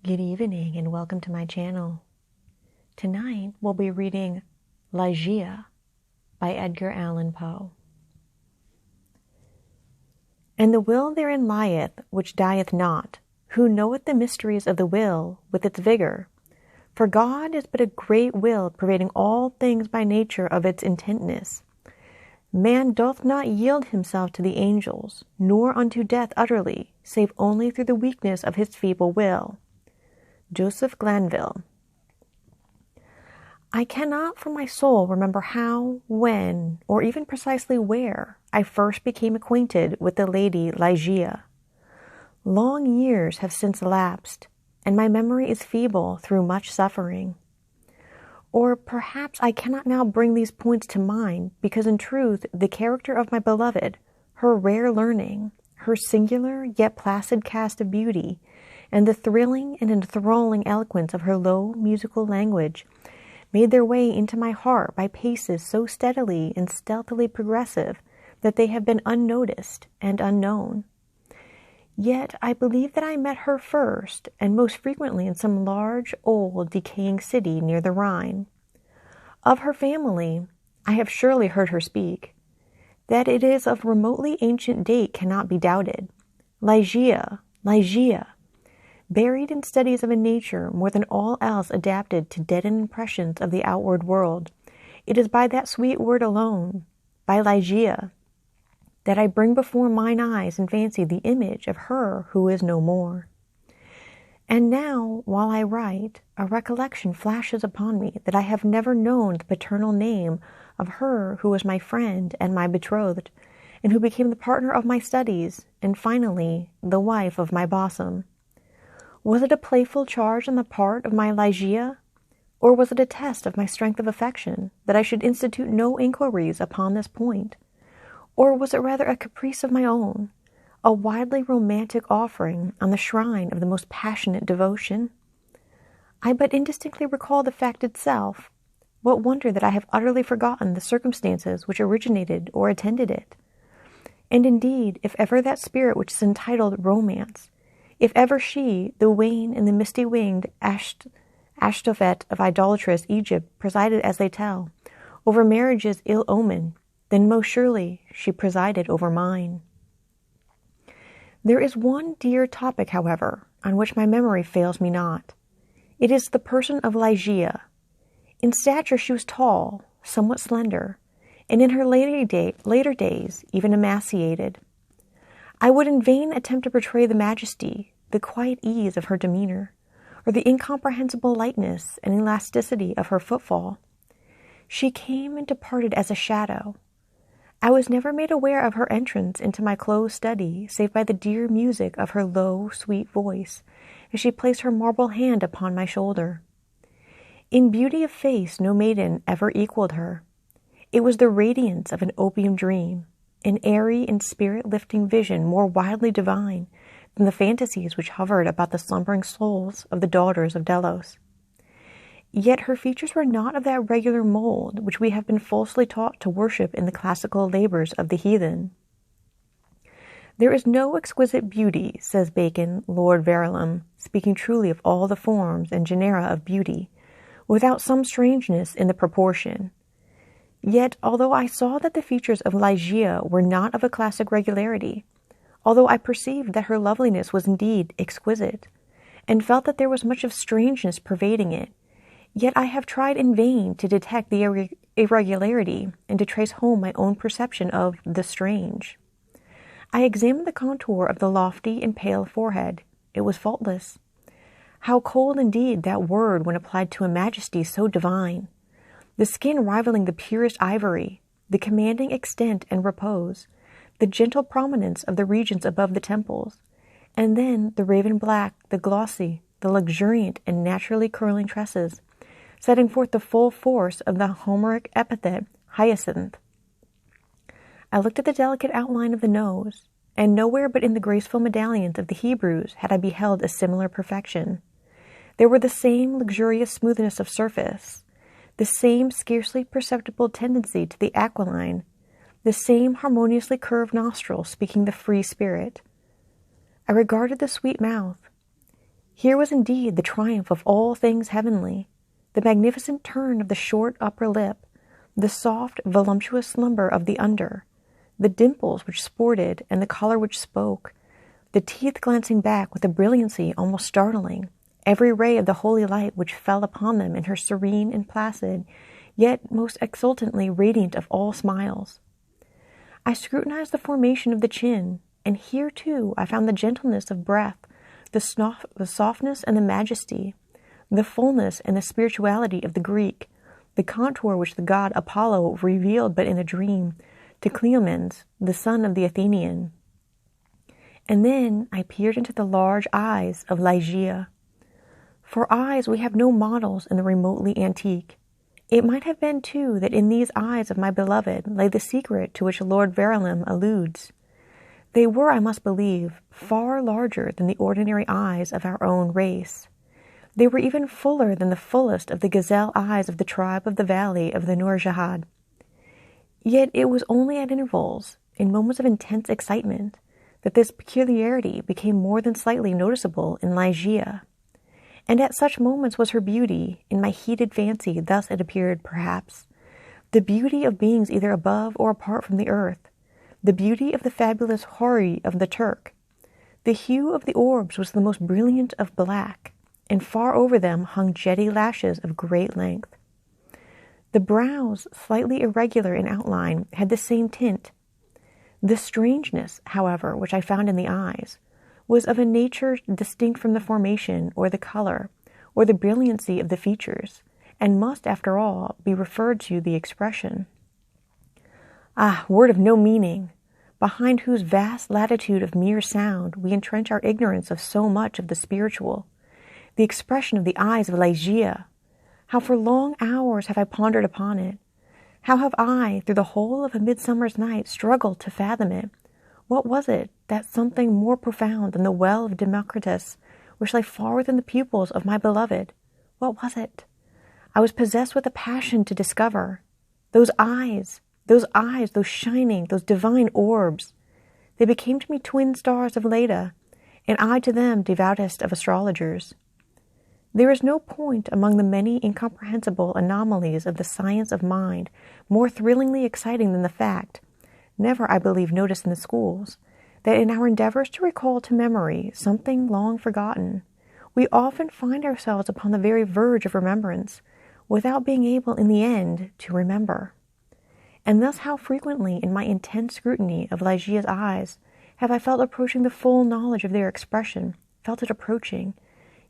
Good evening and welcome to my channel. Tonight we'll be reading Ligeia by Edgar Allen Poe. And the will therein lieth which dieth not, who knoweth the mysteries of the will with its vigor. For God is but a great will pervading all things by nature of its intentness. Man doth not yield himself to the angels, nor unto death utterly, save only through the weakness of his feeble will. Joseph Glanville. I cannot for my soul remember how, when, or even precisely where I first became acquainted with the lady Ligeia. Long years have since elapsed, and my memory is feeble through much suffering. Or perhaps I cannot now bring these points to mind, because in truth the character of my beloved, her rare learning, her singular yet placid cast of beauty, and the thrilling and enthralling eloquence of her low musical language made their way into my heart by paces so steadily and stealthily progressive that they have been unnoticed and unknown. Yet I believe that I met her first and most frequently in some large, old, decaying city near the Rhine. Of her family, I have surely heard her speak. That it is of remotely ancient date cannot be doubted. Ligeia, Ligeia, buried in studies of a nature more than all else adapted to deaden impressions of the outward world, it is by that sweet word alone, by Ligeia, that I bring before mine eyes and fancy the image of her who is no more. And now, while I write, a recollection flashes upon me that I have never known the paternal name of her who was my friend and my betrothed, and who became the partner of my studies, and finally, the wife of my bosom. Was it a playful charge on the part of my Ligeia, or was it a test of my strength of affection that I should institute no inquiries upon this point? Or was it rather a caprice of my own, a widely romantic offering on the shrine of the most passionate devotion? I but indistinctly recall the fact itself. What wonder that I have utterly forgotten the circumstances which originated or attended it? And indeed, if ever that spirit which is entitled romance, if ever she, the wan and the misty-winged Ashtophet of idolatrous Egypt, presided, as they tell, over marriage's ill omen, then most surely she presided over mine. There is one dear topic, however, on which my memory fails me not. It is the person of Ligeia. In stature she was tall, somewhat slender, and in her later days even emaciated. I would in vain attempt to portray the majesty, the quiet ease of her demeanor, or the incomprehensible lightness and elasticity of her footfall. She came and departed as a shadow. I was never made aware of her entrance into my closed study, save by the dear music of her low, sweet voice, as she placed her marble hand upon my shoulder. In beauty of face no maiden ever equaled her. It was the radiance of an opium dream, an airy and spirit-lifting vision more widely divine than the fantasies which hovered about the slumbering souls of the daughters of Delos. Yet her features were not of that regular mold which we have been falsely taught to worship in the classical labors of the heathen. There is no exquisite beauty, says Bacon, Lord Verulam, speaking truly of all the forms and genera of beauty, without some strangeness in the proportion. Yet, although I saw that the features of Ligeia were not of a classic regularity, although I perceived that her loveliness was indeed exquisite, and felt that there was much of strangeness pervading it, yet I have tried in vain to detect the irregularity and to trace home my own perception of the strange. I examined the contour of the lofty and pale forehead. It was faultless. How cold indeed that word when applied to a majesty so divine! The skin rivaling the purest ivory, the commanding extent and repose, the gentle prominence of the regions above the temples, and then the raven black, the glossy, the luxuriant and naturally curling tresses, setting forth the full force of the Homeric epithet hyacinth. I looked at the delicate outline of the nose, and nowhere but in the graceful medallions of the Hebrews had I beheld a similar perfection. There were the same luxurious smoothness of surface, the same scarcely perceptible tendency to the aquiline, the same harmoniously curved nostril speaking the free spirit. I regarded the sweet mouth. Here was indeed the triumph of all things heavenly, the magnificent turn of the short upper lip, the soft, voluptuous slumber of the under, the dimples which sported and the color which spoke, the teeth glancing back with a brilliancy almost startling, every ray of the holy light which fell upon them in her serene and placid, yet most exultantly radiant of all smiles. I scrutinized the formation of the chin, and here too I found the gentleness of breath, the softness and the majesty, the fullness and the spirituality of the Greek, the contour which the god Apollo revealed but in a dream to Cleomenes, the son of the Athenian. And then I peered into the large eyes of Ligeia. For eyes we have no models in the remotely antique. It might have been, too, that in these eyes of my beloved lay the secret to which Lord Verulam alludes. They were, I must believe, far larger than the ordinary eyes of our own race. They were even fuller than the fullest of the gazelle eyes of the tribe of the valley of the Nourjahad. Yet it was only at intervals, in moments of intense excitement, that this peculiarity became more than slightly noticeable in Ligeia. And at such moments was her beauty, in my heated fancy thus it appeared, perhaps, the beauty of beings either above or apart from the earth, the beauty of the fabulous houri of the Turk. The hue of the orbs was the most brilliant of black, and far over them hung jetty lashes of great length. The brows, slightly irregular in outline, had the same tint. The strangeness, however, which I found in the eyes, was of a nature distinct from the formation, or the color, or the brilliancy of the features, and must, after all, be referred to the expression. Ah, word of no meaning, behind whose vast latitude of mere sound we entrench our ignorance of so much of the spiritual, the expression of the eyes of Ligeia! How for long hours have I pondered upon it! How have I, through the whole of a midsummer's night, struggled to fathom it! What was it, that something more profound than the well of Democritus, which lay far within the pupils of my beloved? What was it? I was possessed with a passion to discover. Those eyes, those shining, those divine orbs. They became to me twin stars of Leda, and I to them devoutest of astrologers. There is no point among the many incomprehensible anomalies of the science of mind more thrillingly exciting than the fact, never, I believe, noticed in the schools, that in our endeavors to recall to memory something long forgotten, we often find ourselves upon the very verge of remembrance, without being able in the end to remember. And thus how frequently in my intense scrutiny of Ligeia's eyes have I felt approaching the full knowledge of their expression, felt it approaching,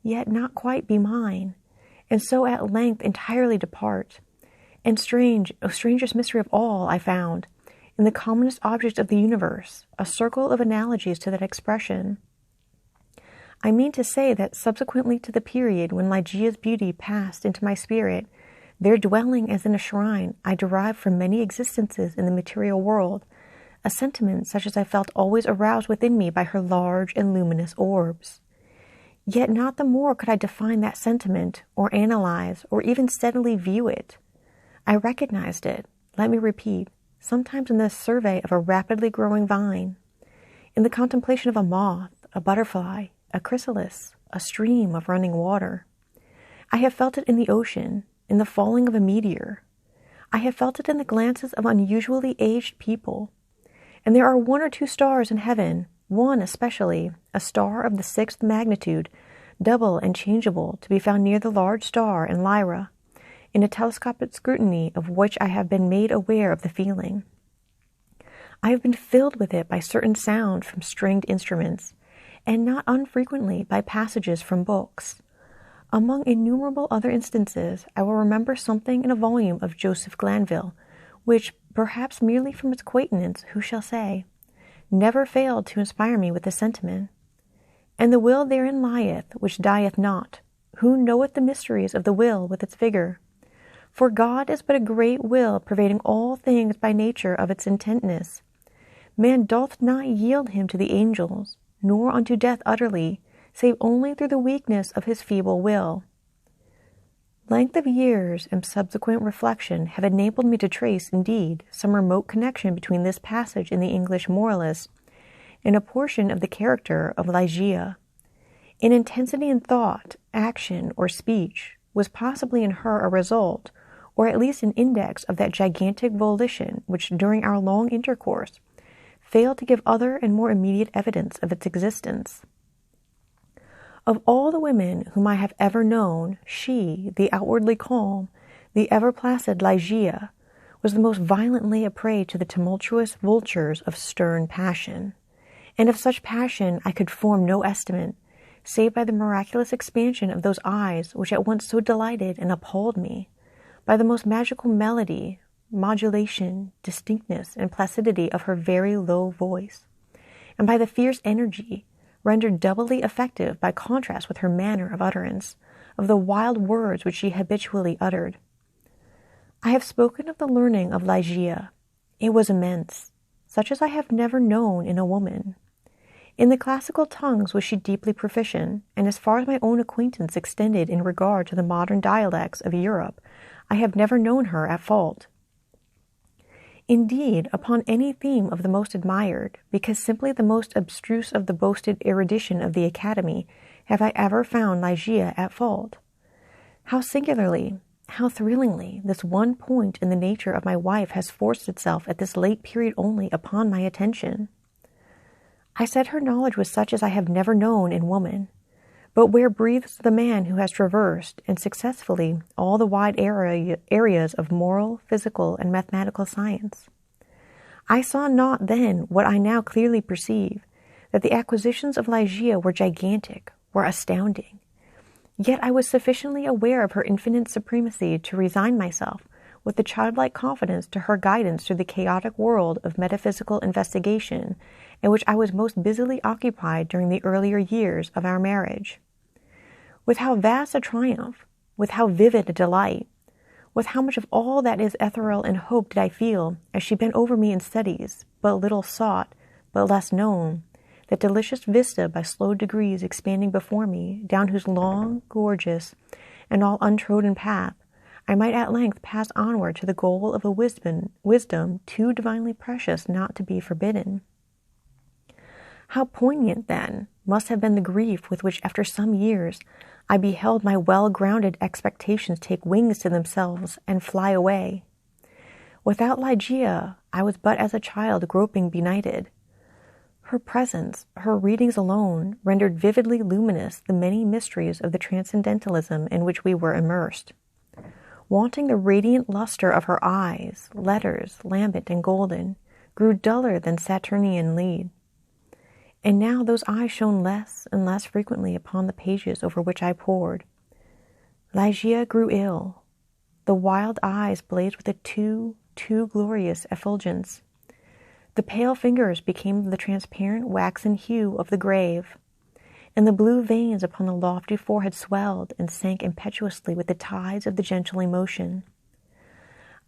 yet not quite be mine, and so at length entirely depart. And strangest mystery of all, I found, in the commonest object of the universe, a circle of analogies to that expression. I mean to say that subsequently to the period when Ligeia's beauty passed into my spirit, there dwelling as in a shrine, I derived from many existences in the material world a sentiment such as I felt always aroused within me by her large and luminous orbs. Yet not the more could I define that sentiment, or analyze, or even steadily view it. I recognized it, let me repeat, sometimes in the survey of a rapidly growing vine, in the contemplation of a moth, a butterfly, a chrysalis, a stream of running water. I have felt it in the ocean, in the falling of a meteor. I have felt it in the glances of unusually aged people. And there are one or two stars in heaven, one especially, a star of the 6th magnitude, double and changeable, to be found near the large star in Lyra, in a telescopic scrutiny of which I have been made aware of the feeling. I have been filled with it by certain sound from stringed instruments, and not unfrequently by passages from books. Among innumerable other instances, I will remember something in a volume of Joseph Glanville, which, perhaps merely from its quaintness, who shall say, never failed to inspire me with the sentiment. And the will therein lieth, which dieth not. Who knoweth the mysteries of the will with its vigor? For God is but a great will, pervading all things by nature of its intentness. Man doth not yield him to the angels, nor unto death utterly, save only through the weakness of his feeble will. Length of years and subsequent reflection have enabled me to trace, indeed, some remote connection between this passage in the English moralist and a portion of the character of Ligeia. An intensity in thought, action, or speech was possibly in her a result, or at least an index of that gigantic volition which, during our long intercourse, failed to give other and more immediate evidence of its existence. Of all the women whom I have ever known, she, the outwardly calm, the ever-placid Ligeia, was the most violently a prey to the tumultuous vultures of stern passion. And of such passion I could form no estimate, save by the miraculous expansion of those eyes which at once so delighted and appalled me, by the most magical melody, modulation, distinctness, and placidity of her very low voice, and by the fierce energy, rendered doubly effective by contrast with her manner of utterance, of the wild words which she habitually uttered. I have spoken of the learning of Ligeia. It was immense, such as I have never known in a woman. In the classical tongues was she deeply proficient, and as far as my own acquaintance extended in regard to the modern dialects of Europe, I have never known her at fault. Indeed, upon any theme of the most admired, because simply the most abstruse of the boasted erudition of the Academy, have I ever found Ligeia at fault. How singularly, how thrillingly, this one point in the nature of my wife has forced itself at this late period only upon my attention. I said her knowledge was such as I have never known in woman. But where breathes the man who has traversed, and successfully, all the wide areas of moral, physical, and mathematical science? I saw not then what I now clearly perceive, that the acquisitions of Ligeia were gigantic, were astounding. Yet I was sufficiently aware of her infinite supremacy to resign myself, with a childlike confidence, to her guidance through the chaotic world of metaphysical investigation, in which I was most busily occupied during the earlier years of our marriage. With how vast a triumph, with how vivid a delight, with how much of all that is ethereal and hope did I feel, as she bent over me in studies, but little sought, but less known, that delicious vista by slow degrees expanding before me, down whose long, gorgeous, and all untrodden path, I might at length pass onward to the goal of a wisdom too divinely precious not to be forbidden. How poignant, then, must have been the grief with which, after some years, I beheld my well-grounded expectations take wings to themselves and fly away. Without Ligeia, I was but as a child groping benighted. Her presence, her readings alone, rendered vividly luminous the many mysteries of the transcendentalism in which we were immersed. Wanting the radiant luster of her eyes, letters, lambent and golden, grew duller than Saturnian lead. And now those eyes shone less and less frequently upon the pages over which I pored. Ligeia grew ill. The wild eyes blazed with a too glorious effulgence. The pale fingers became of the transparent waxen hue of the grave, and the blue veins upon the lofty forehead swelled and sank impetuously with the tides of the gentle emotion.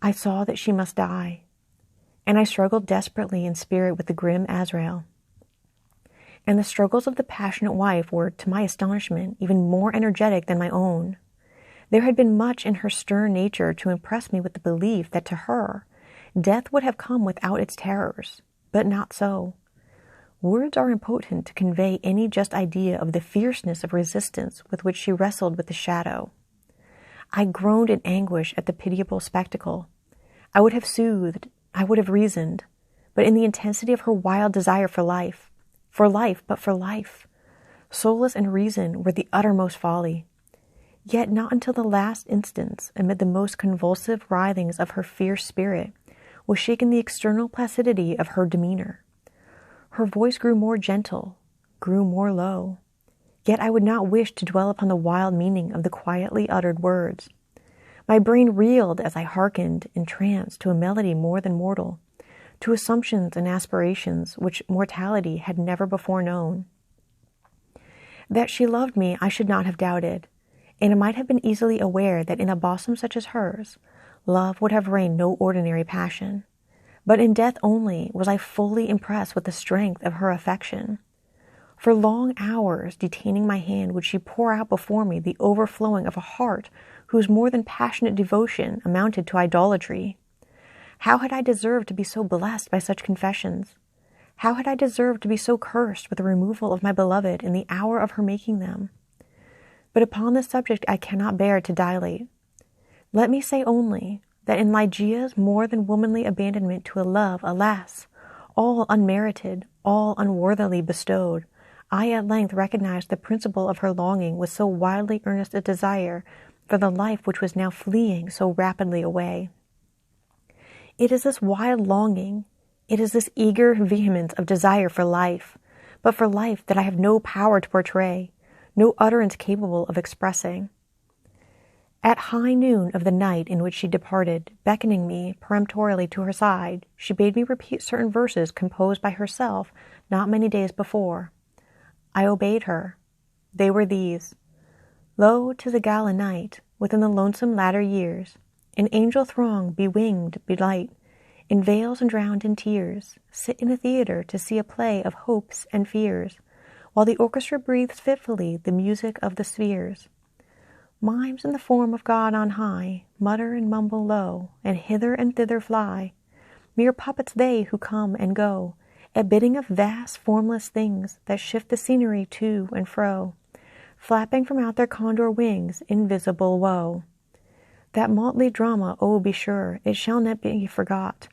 I saw that she must die, and I struggled desperately in spirit with the grim Azrael. And the struggles of the passionate wife were, to my astonishment, even more energetic than my own. There had been much in her stern nature to impress me with the belief that to her, death would have come without its terrors, but not so. Words are impotent to convey any just idea of the fierceness of resistance with which she wrestled with the shadow. I groaned in anguish at the pitiable spectacle. I would have soothed, I would have reasoned, but in the intensity of her wild desire for life, but for life, solace and reason were the uttermost folly. Yet not until the last instance, amid the most convulsive writhings of her fierce spirit, was shaken the external placidity of her demeanor. Her voice grew more gentle, grew more low. Yet I would not wish to dwell upon the wild meaning of the quietly uttered words. My brain reeled as I hearkened, entranced, to a melody more than mortal, to assumptions and aspirations which mortality had never before known. That she loved me I should not have doubted, and I might have been easily aware that in a bosom such as hers, love would have reigned no ordinary passion. But in death only was I fully impressed with the strength of her affection. For long hours, detaining my hand, would she pour out before me the overflowing of a heart whose more than passionate devotion amounted to idolatry. How had I deserved to be so blessed by such confessions? How had I deserved to be so cursed with the removal of my beloved in the hour of her making them? But upon this subject I cannot bear to dilate. Let me say only that in Ligeia's more than womanly abandonment to a love, alas, all unmerited, all unworthily bestowed, I at length recognized the principle of her longing with so wildly earnest a desire for the life which was now fleeing so rapidly away. It is this wild longing, it is this eager vehemence of desire for life, but for life that I have no power to portray, no utterance capable of expressing. At high noon of the night in which she departed, beckoning me peremptorily to her side, she bade me repeat certain verses composed by herself not many days before. I obeyed her. They were these: Lo, 'tis a gala night, within the lonesome latter years, an angel throng, bewinged, belight, in veils and drowned in tears, sit in a theatre to see a play of hopes and fears, while the orchestra breathes fitfully the music of the spheres. Mimes in the form of God on high mutter and mumble low, and hither and thither fly. Mere puppets they who come and go, at bidding of vast formless things that shift the scenery to and fro, flapping from out their condor wings invisible woe. That motley drama, oh, be sure, it shall not be forgot,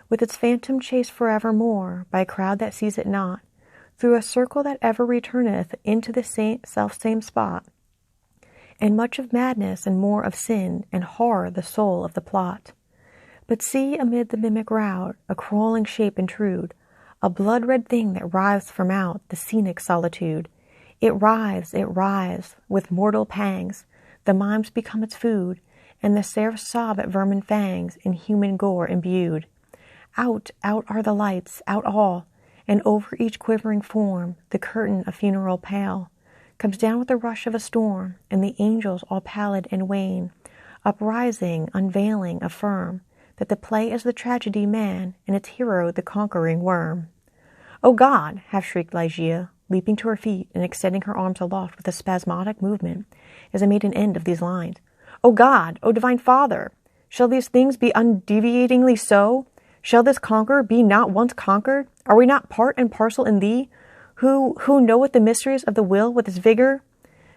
with its phantom chase forevermore by a crowd that sees it not, through a circle that ever returneth into the self-same spot, and much of madness and more of sin and horror the soul of the plot. But see amid the mimic rout a crawling shape intrude, a blood-red thing that writhes from out the scenic solitude. It writhes, with mortal pangs, the mimes become its food, and the seraphs sob at vermin fangs in human gore imbued. Out are the lights, out all, and over each quivering form the curtain of funeral pale comes down with the rush of a storm, and the angels, all pallid and wan, uprising, unveiling, affirm that the play is the tragedy man, and its hero the conquering worm. "O God!" half-shrieked Ligeia, leaping to her feet and extending her arms aloft with a spasmodic movement as I made an end of these lines. "O God! O Divine Father! Shall these things be undeviatingly so? Shall this conqueror be not once conquered? Are we not part and parcel in thee, who knoweth the mysteries of the will with its vigor?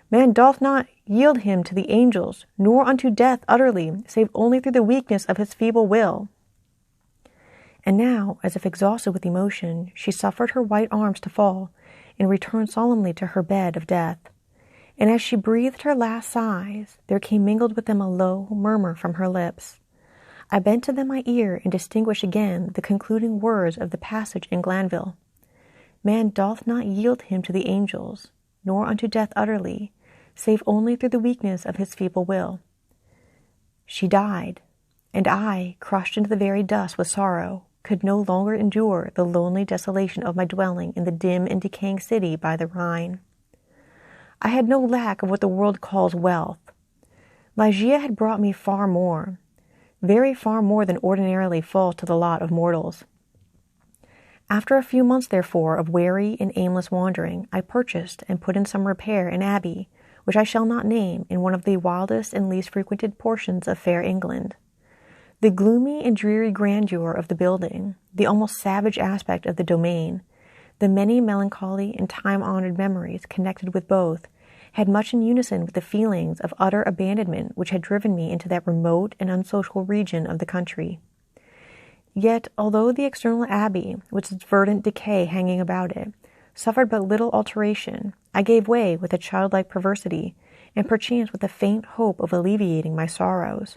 Man doth not yield him to the angels, nor unto death utterly, save only through the weakness of his feeble will." And now, as if exhausted with emotion, she suffered her white arms to fall, and returned solemnly to her bed of death. And as she breathed her last sighs, there came mingled with them a low murmur from her lips. I bent to them my ear, and distinguished again the concluding words of the passage in Glanville. Man doth not yield him to the angels, nor unto death utterly, save only through the weakness of his feeble will. She died, and I, crushed into the very dust with sorrow, could no longer endure the lonely desolation of my dwelling in the dim and decaying city by the Rhine. I had no lack of what the world calls wealth. Ligeia had brought me far more, very far more than ordinarily falls to the lot of mortals. After a few months, therefore, of weary and aimless wandering, I purchased and put in some repair an abbey, which I shall not name, in one of the wildest and least frequented portions of fair England. The gloomy and dreary grandeur of the building, the almost savage aspect of the domain, the many melancholy and time-honored memories connected with both, had much in unison with the feelings of utter abandonment which had driven me into that remote and unsocial region of the country. Yet, although the external abbey, with its verdant decay hanging about it, suffered but little alteration, I gave way with a childlike perversity, and perchance with a faint hope of alleviating my sorrows,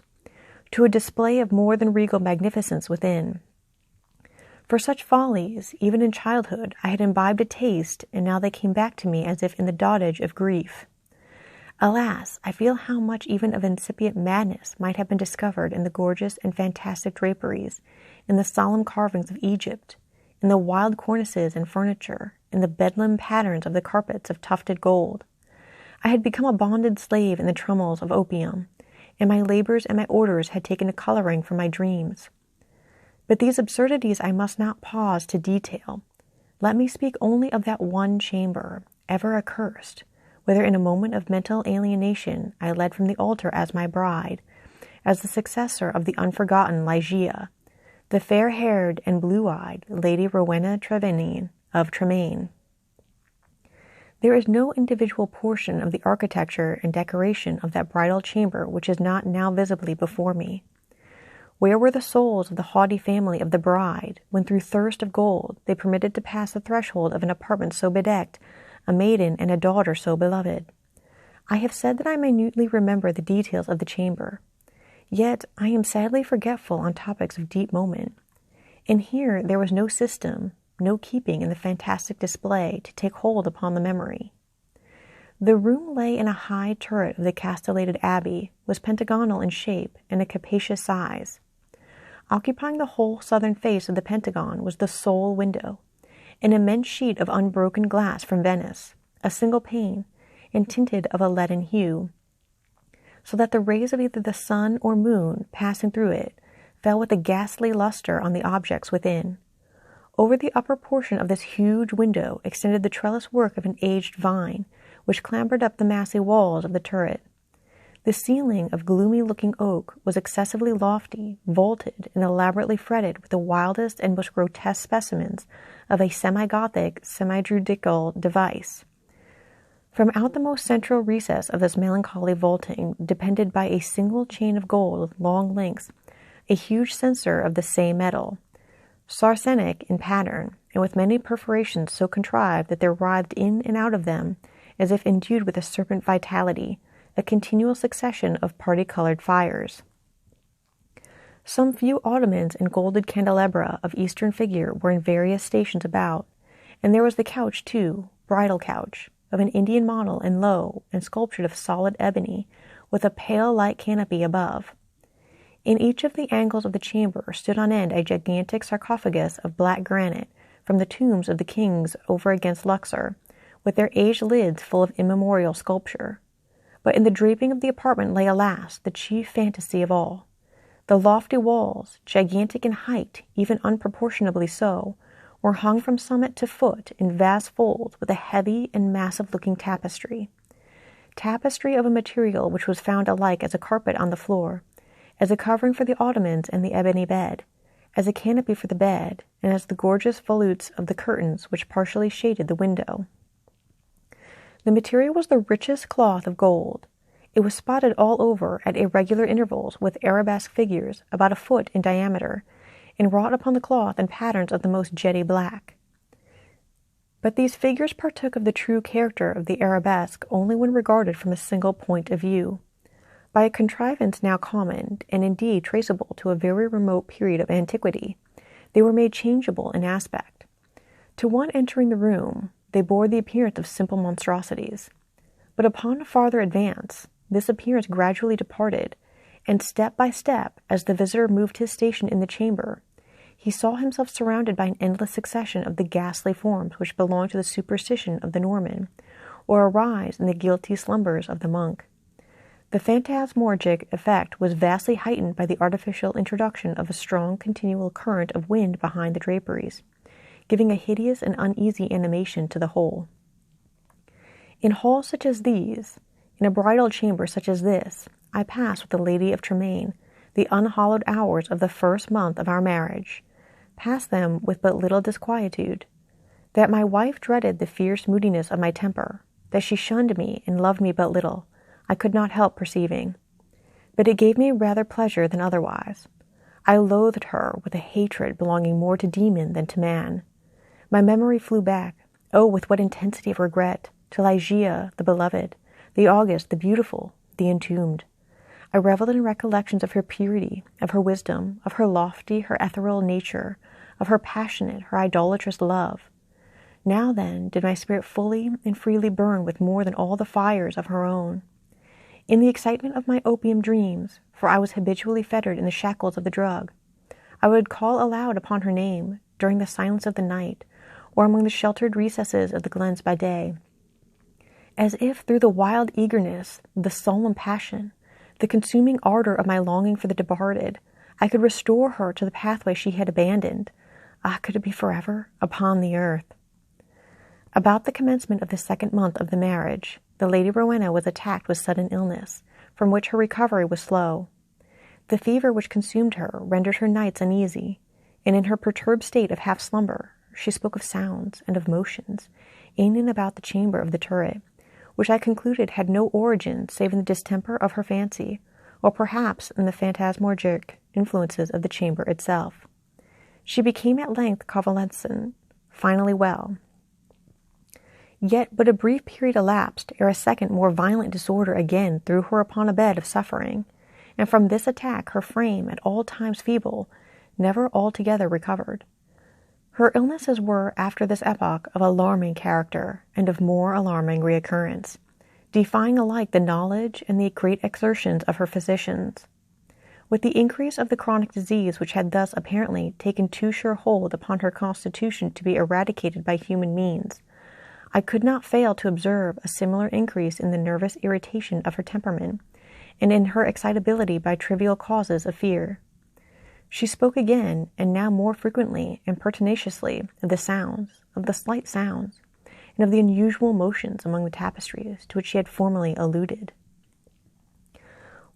to a display of more than regal magnificence within. For such follies, even in childhood, I had imbibed a taste, and now they came back to me as if in the dotage of grief. Alas, I feel how much even of incipient madness might have been discovered in the gorgeous and fantastic draperies, in the solemn carvings of Egypt, in the wild cornices and furniture, in the bedlam patterns of the carpets of tufted gold. I had become a bonded slave in the trummels of opium, and my labors and my orders had taken a coloring from my dreams. But these absurdities I must not pause to detail. Let me speak only of that one chamber, ever accursed, whether in a moment of mental alienation I led from the altar as my bride, as the successor of the unforgotten Ligeia, the fair-haired and blue-eyed Lady Rowena of Tremaine. There is no individual portion of the architecture and decoration of that bridal chamber which is not now visibly before me. Where were the souls of the haughty family of the bride, when through thirst of gold they permitted to pass the threshold of an apartment so bedecked, a maiden and a daughter so beloved? I have said that I minutely remember the details of the chamber. Yet I am sadly forgetful on topics of deep moment. And here there was no system, no keeping in the fantastic display to take hold upon the memory. The room lay in a high turret of the castellated abbey, was pentagonal in shape and a capacious size. Occupying the whole southern face of the pentagon was the sole window, an immense sheet of unbroken glass from Venice, a single pane, and tinted of a leaden hue, so that the rays of either the sun or moon passing through it fell with a ghastly luster on the objects within. Over the upper portion of this huge window extended the trellis work of an aged vine, which clambered up the massy walls of the turret. The ceiling of gloomy-looking oak was excessively lofty, vaulted, and elaborately fretted with the wildest and most grotesque specimens of a semi-Gothic, semi-Druidical device. From out the most central recess of this melancholy vaulting depended by a single chain of gold, long links, a huge censer of the same metal, saracenic in pattern, and with many perforations so contrived that there writhed in and out of them, as if endued with a serpent vitality, a continual succession of party-colored fires. Some few ottomans and golded candelabra of Eastern figure were in various stations about, and there was the couch, too, bridal couch, of an Indian model and low, and sculptured of solid ebony, with a pale light canopy above. In each of the angles of the chamber stood on end a gigantic sarcophagus of black granite from the tombs of the kings over against Luxor, with their aged lids full of immemorial sculpture. But in the draping of the apartment lay, alas, the chief fantasy of all. The lofty walls, gigantic in height, even unproportionably so, were hung from summit to foot in vast folds with a heavy and massive-looking tapestry. Tapestry of a material which was found alike as a carpet on the floor, as a covering for the ottomans and the ebony bed, as a canopy for the bed, and as the gorgeous volutes of the curtains which partially shaded the window. The material was the richest cloth of gold. It was spotted all over at irregular intervals with arabesque figures about a foot in diameter, and wrought upon the cloth in patterns of the most jetty black. But these figures partook of the true character of the arabesque only when regarded from a single point of view. By a contrivance now common, and indeed traceable to a very remote period of antiquity, they were made changeable in aspect. To one entering the room, they bore the appearance of simple monstrosities. But upon a farther advance, this appearance gradually departed, and step by step, as the visitor moved his station in the chamber, he saw himself surrounded by an endless succession of the ghastly forms which belonged to the superstition of the Norman, or arise in the guilty slumbers of the monk. The phantasmagoric effect was vastly heightened by the artificial introduction of a strong continual current of wind behind the draperies, giving a hideous and uneasy animation to the whole. In halls such as these, in a bridal chamber such as this, I passed with the Lady of Tremaine the unhallowed hours of the first month of our marriage, passed them with but little disquietude. That my wife dreaded the fierce moodiness of my temper, that she shunned me and loved me but little, I could not help perceiving. But it gave me rather pleasure than otherwise. I loathed her with a hatred belonging more to demon than to man. My memory flew back, oh, with what intensity of regret, to Ligeia, the beloved, the august, the beautiful, the entombed. I reveled in recollections of her purity, of her wisdom, of her lofty, her ethereal nature, of her passionate, her idolatrous love. Now then did my spirit fully and freely burn with more than all the fires of her own. In the excitement of my opium dreams, for I was habitually fettered in the shackles of the drug, I would call aloud upon her name during the silence of the night, or among the sheltered recesses of the glens by day, as if through the wild eagerness, the solemn passion, the consuming ardor of my longing for the departed, I could restore her to the pathway she had abandoned. Ah, could it be forever? Upon the earth. About the commencement of the second month of the marriage, the Lady Rowena was attacked with sudden illness, from which her recovery was slow. The fever which consumed her rendered her nights uneasy, and in her perturbed state of half-slumber, she spoke of sounds and of motions in and about the chamber of the turret, which I concluded had no origin save in the distemper of her fancy, or perhaps in the phantasmagoric influences of the chamber itself. She became at length convalescent, finally well. Yet but a brief period elapsed ere a second more violent disorder again threw her upon a bed of suffering, and from this attack her frame, at all times feeble, never altogether recovered. Her illnesses were, after this epoch, of alarming character, and of more alarming reoccurrence, defying alike the knowledge and the great exertions of her physicians. With the increase of the chronic disease which had thus apparently taken too sure hold upon her constitution to be eradicated by human means, I could not fail to observe a similar increase in the nervous irritation of her temperament, and in her excitability by trivial causes of fear. She spoke again, and now more frequently and pertinaciously, of the sounds, of the slight sounds, and of the unusual motions among the tapestries to which she had formerly alluded.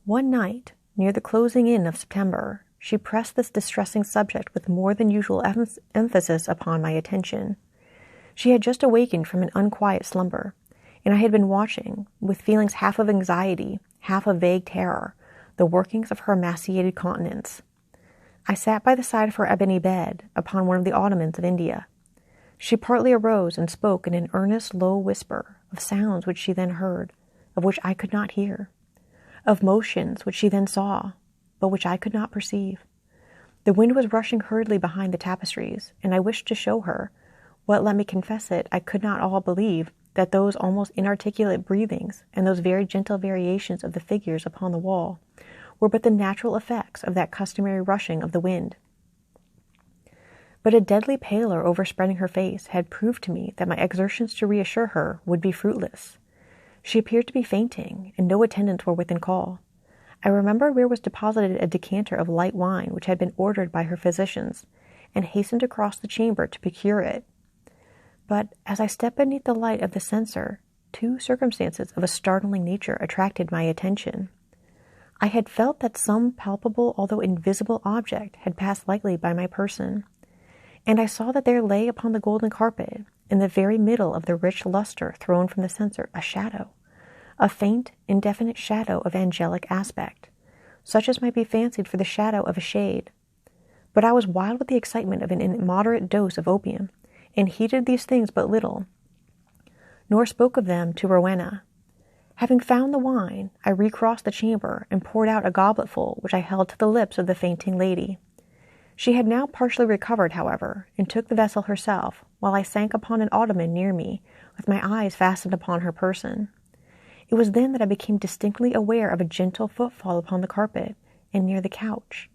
One night, near the closing in of September, she pressed this distressing subject with more than usual emphasis upon my attention. She had just awakened from an unquiet slumber, and I had been watching, with feelings half of anxiety, half of vague terror, the workings of her emaciated countenance. I sat by the side of her ebony bed, upon one of the ottomans of India. She partly arose and spoke in an earnest, low whisper of sounds which she then heard, of which I could not hear, of motions which she then saw, but which I could not perceive. The wind was rushing hurriedly behind the tapestries, and I wished to show her, what, let me confess it, I could not all believe, that those almost inarticulate breathings, and those very gentle variations of the figures upon the wall, were but the natural effects of that customary rushing of the wind. But a deadly pallor overspreading her face had proved to me that my exertions to reassure her would be fruitless. She appeared to be fainting, and no attendants were within call. I remembered where was deposited a decanter of light wine which had been ordered by her physicians, and hastened across the chamber to procure it. But as I stepped beneath the light of the censer, two circumstances of a startling nature attracted my attention. I had felt that some palpable, although invisible, object had passed lightly by my person, and I saw that there lay upon the golden carpet, in the very middle of the rich lustre thrown from the censer, a shadow, a faint, indefinite shadow of angelic aspect, such as might be fancied for the shadow of a shade. But I was wild with the excitement of an immoderate dose of opium, and heeded these things but little, nor spoke of them to Rowena. Having found the wine, I recrossed the chamber, and poured out a gobletful which I held to the lips of the fainting lady. She had now partially recovered, however, and took the vessel herself, while I sank upon an ottoman near me, with my eyes fastened upon her person. It was then that I became distinctly aware of a gentle footfall upon the carpet, and near the couch,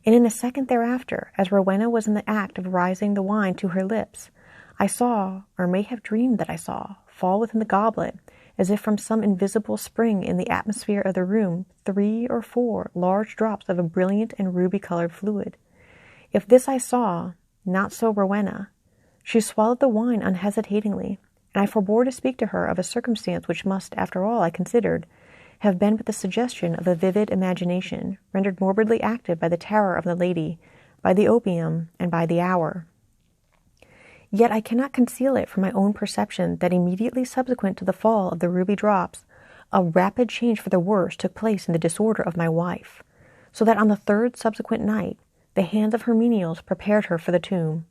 and in a second thereafter, as Rowena was in the act of raising the wine to her lips, I saw, or may have dreamed that I saw, fall within the goblet, as if from some invisible spring in the atmosphere of the room, 3 or 4 large drops of a brilliant and ruby-colored fluid. If this I saw, not so Rowena. She swallowed the wine unhesitatingly, and I forbore to speak to her of a circumstance which must, after all, I considered, have been but the suggestion of a vivid imagination, rendered morbidly active by the terror of the lady, by the opium, and by the hour. Yet I cannot conceal it from my own perception that immediately subsequent to the fall of the ruby drops, a rapid change for the worse took place in the disorder of my wife, so that on the 3rd subsequent night, the hands of her menials prepared her for the tomb,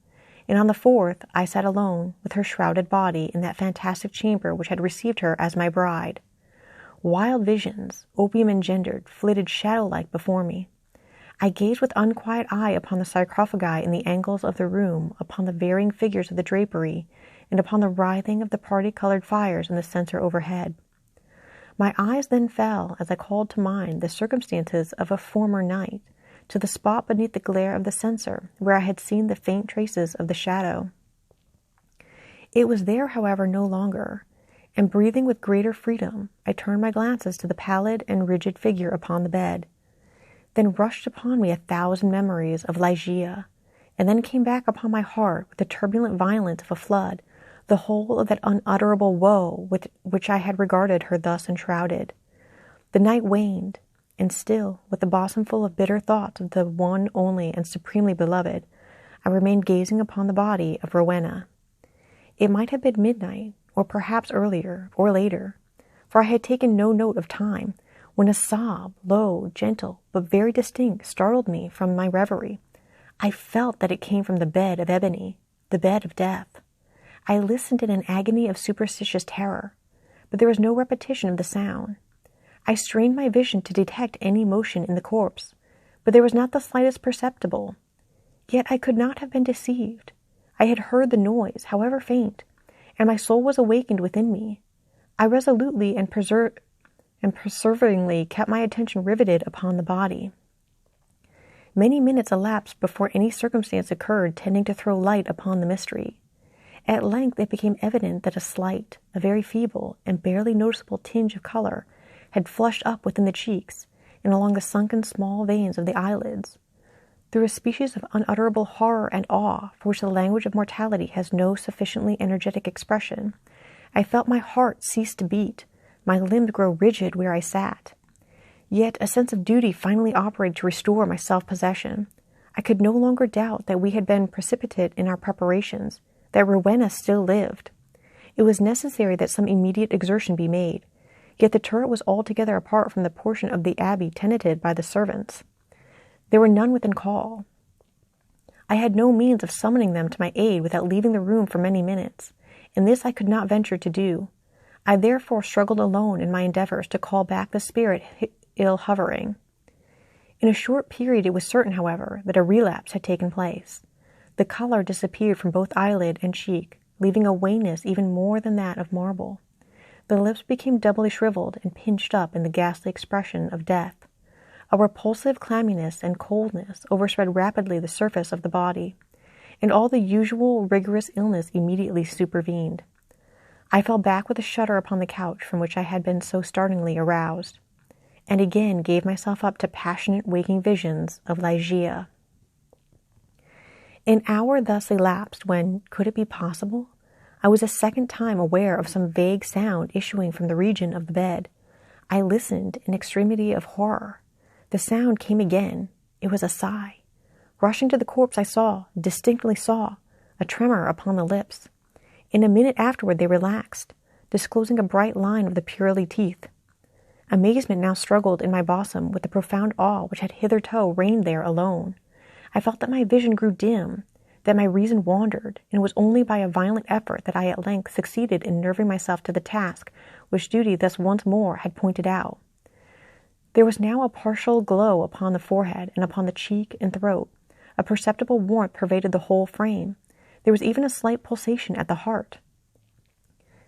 and on the 4th I sat alone with her shrouded body in that fantastic chamber which had received her as my bride. Wild visions, opium engendered, flitted shadow-like before me. I gazed with unquiet eye upon the sarcophagi in the angles of the room, upon the varying figures of the drapery, and upon the writhing of the party-colored fires in the censer overhead. My eyes then fell, as I called to mind the circumstances of a former night, to the spot beneath the glare of the censer, where I had seen the faint traces of the shadow. It was there, however, no longer, and breathing with greater freedom, I turned my glances to the pallid and rigid figure upon the bed. Then rushed upon me 1,000 memories of Ligeia, and then came back upon my heart with the turbulent violence of a flood, the whole of that unutterable woe with which I had regarded her thus enshrouded. The night waned, and still, with the bosom full of bitter thoughts of the one only and supremely beloved, I remained gazing upon the body of Rowena. It might have been midnight, or perhaps earlier, or later, for I had taken no note of time, when a sob, low, gentle, but very distinct, startled me from my reverie. I felt that it came from the bed of ebony, the bed of death. I listened in an agony of superstitious terror, but there was no repetition of the sound. I strained my vision to detect any motion in the corpse, but there was not the slightest perceptible. Yet I could not have been deceived. I had heard the noise, however faint, and my soul was awakened within me. I resolutely and perseveringly kept my attention riveted upon the body. Many minutes elapsed before any circumstance occurred tending to throw light upon the mystery. At length it became evident that a slight, a very feeble, and barely noticeable tinge of color had flushed up within the cheeks and along the sunken small veins of the eyelids. Through a species of unutterable horror and awe, for which the language of mortality has no sufficiently energetic expression, I felt my heart cease to beat, my limbs grow rigid where I sat. Yet a sense of duty finally operated to restore my self-possession. I could no longer doubt that we had been precipitate in our preparations, that Rowena still lived. It was necessary that some immediate exertion be made, yet the turret was altogether apart from the portion of the abbey tenanted by the servants. There were none within call. I had no means of summoning them to my aid without leaving the room for many minutes, and this I could not venture to do. I therefore struggled alone in my endeavors to call back the spirit ill hovering. In a short period it was certain, however, that a relapse had taken place. The color disappeared from both eyelid and cheek, leaving a wanness even more than that of marble. The lips became doubly shriveled and pinched up in the ghastly expression of death. A repulsive clamminess and coldness overspread rapidly the surface of the body, and all the usual rigorous illness immediately supervened. I fell back with a shudder upon the couch from which I had been so startlingly aroused, and again gave myself up to passionate waking visions of Ligeia. An hour thus elapsed when, could it be possible, I was a second time aware of some vague sound issuing from the region of the bed. I listened in extremity of horror. The sound came again. It was a sigh. Rushing to the corpse, I distinctly saw, a tremor upon the lips. In a minute afterward they relaxed, disclosing a bright line of the pearly teeth. Amazement now struggled in my bosom with the profound awe which had hitherto reigned there alone. I felt that my vision grew dim, that my reason wandered, and it was only by a violent effort that I at length succeeded in nerving myself to the task which duty thus once more had pointed out. There was now a partial glow upon the forehead and upon the cheek and throat. A perceptible warmth pervaded the whole frame. There was even a slight pulsation at the heart.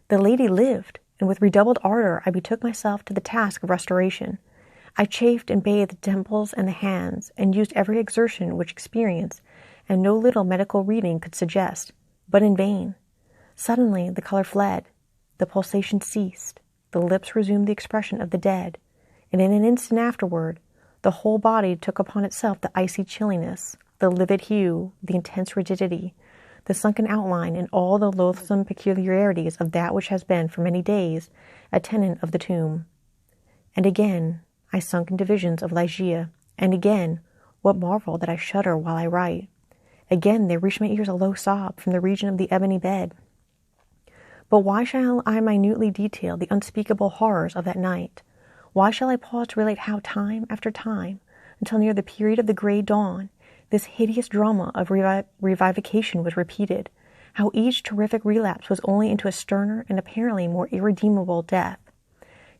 The lady lived, and with redoubled ardor I betook myself to the task of restoration. I chafed and bathed the temples and the hands, and used every exertion which experience and no little medical reading could suggest, but in vain. Suddenly the color fled, the pulsation ceased, the lips resumed the expression of the dead, and in an instant afterward, the whole body took upon itself the icy chilliness, the livid hue, the intense rigidity, the sunken outline, and all the loathsome peculiarities of that which has been for many days a tenant of the tomb. And again I sunk into visions of Ligeia, and again, what marvel that I shudder while I write? Again there reached my ears a low sob from the region of the ebony bed. But why shall I minutely detail the unspeakable horrors of that night? Why shall I pause to relate how time after time, until near the period of the grey dawn, this hideous drama of revivification was repeated, how each terrific relapse was only into a sterner and apparently more irredeemable death,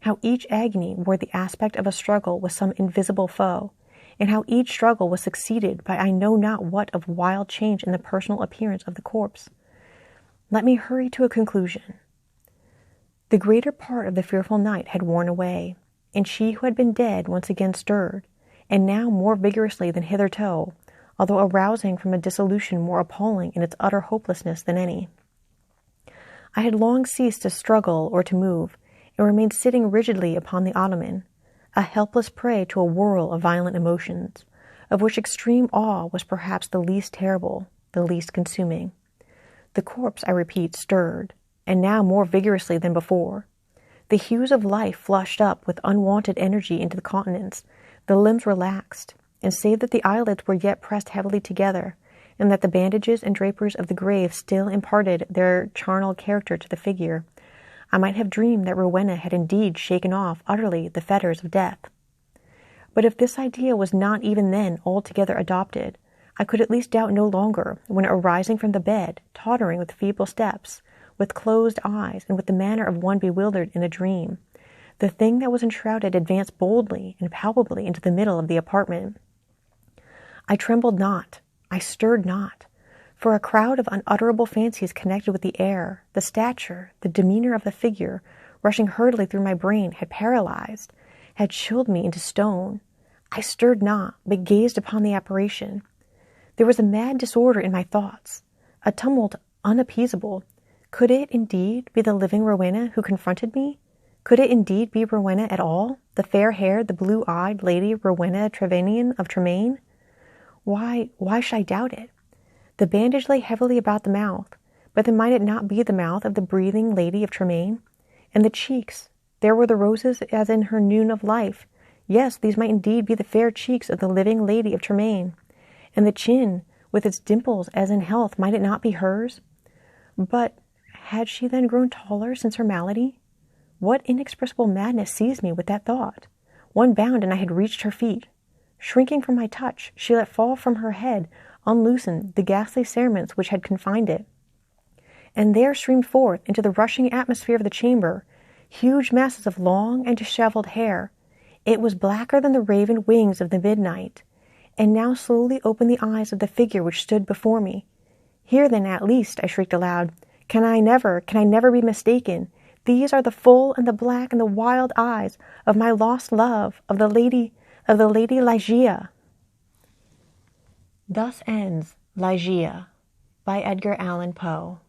how each agony wore the aspect of a struggle with some invisible foe, and how each struggle was succeeded by I know not what of wild change in the personal appearance of the corpse. Let me hurry to a conclusion. The greater part of the fearful night had worn away, and she who had been dead once again stirred, and now more vigorously than hitherto, although arousing from a dissolution more appalling in its utter hopelessness than any. I had long ceased to struggle or to move, and remained sitting rigidly upon the ottoman, a helpless prey to a whirl of violent emotions, of which extreme awe was perhaps the least terrible, the least consuming. The corpse, I repeat, stirred, and now more vigorously than before. The hues of life flushed up with unwonted energy into the countenance, the limbs relaxed, and save that the eyelids were yet pressed heavily together, and that the bandages and draperies of the grave still imparted their charnel character to the figure, I might have dreamed that Rowena had indeed shaken off utterly the fetters of death. But if this idea was not even then altogether adopted, I could at least doubt no longer, when arising from the bed, tottering with feeble steps, with closed eyes, and with the manner of one bewildered in a dream, the thing that was enshrouded advanced boldly and palpably into the middle of the apartment. I trembled not, I stirred not, for a crowd of unutterable fancies connected with the air, the stature, the demeanor of the figure, rushing hurriedly through my brain, had paralyzed, had chilled me into stone. I stirred not, but gazed upon the apparition. There was a mad disorder in my thoughts, a tumult unappeasable. Could it indeed be the living Rowena who confronted me? Could it indeed be Rowena at all, the fair-haired, the blue-eyed Lady Rowena Trevanion of Tremaine? Why should I doubt it? The bandage lay heavily about the mouth, but then might it not be the mouth of the breathing Lady of Tremaine? And the cheeks, there were the roses as in her noon of life. Yes, these might indeed be the fair cheeks of the living Lady of Tremaine. And the chin, with its dimples as in health, might it not be hers? But had she then grown taller since her malady? What inexpressible madness seized me with that thought? One bound and I had reached her feet. Shrinking from my touch, she let fall from her head, unloosened the ghastly cerements which had confined it. And there streamed forth into the rushing atmosphere of the chamber huge masses of long and dishevelled hair. It was blacker than the raven wings of the midnight. And now slowly opened the eyes of the figure which stood before me. Here then, at least, I shrieked aloud, can I never be mistaken? These are the full and the black and the wild eyes of my lost love, of the Lady Ligeia. Thus ends Ligeia by Edgar Allan Poe.